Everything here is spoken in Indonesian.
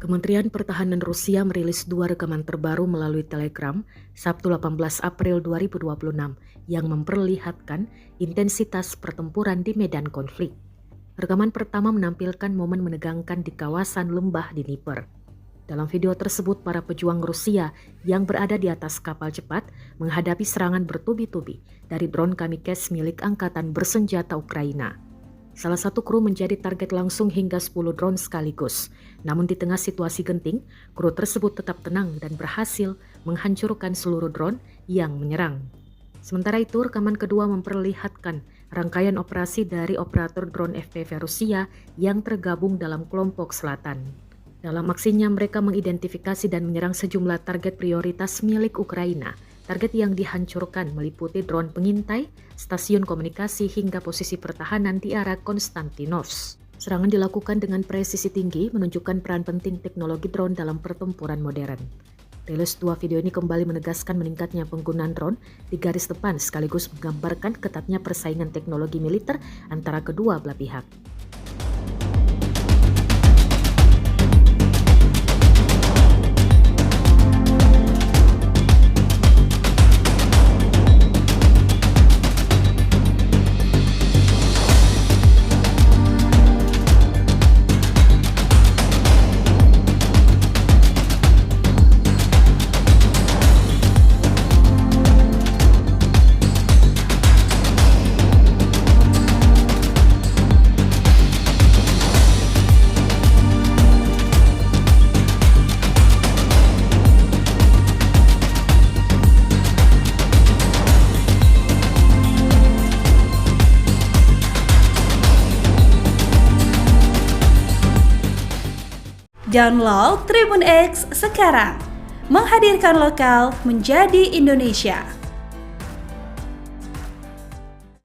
Kementerian Pertahanan Rusia merilis 2 rekaman terbaru melalui Telegram Sabtu 18 April 2026 yang memperlihatkan intensitas pertempuran di medan konflik. Rekaman pertama menampilkan momen menegangkan di kawasan lembah Dnieper. Dalam video tersebut, para pejuang Rusia yang berada di atas kapal cepat menghadapi serangan bertubi-tubi dari drone kamikaze milik Angkatan Bersenjata Ukraina. Salah satu kru menjadi target langsung hingga 10 drone sekaligus. Namun di tengah situasi genting, kru tersebut tetap tenang dan berhasil menghancurkan seluruh drone yang menyerang. Sementara itu, rekaman kedua memperlihatkan rangkaian operasi dari operator drone FPV Rusia yang tergabung dalam kelompok selatan. Dalam aksinya, mereka mengidentifikasi dan menyerang sejumlah target prioritas milik Ukraina. Target yang dihancurkan meliputi drone pengintai, stasiun komunikasi hingga posisi pertahanan di arah Konstantinovsk. Serangan dilakukan dengan presisi tinggi, menunjukkan peran penting teknologi drone dalam pertempuran modern. Rilis 2 video ini kembali menegaskan meningkatnya penggunaan drone di garis depan sekaligus menggambarkan ketatnya persaingan teknologi militer antara kedua belah pihak. Download Tribun X sekarang, menghadirkan lokal menjadi Indonesia.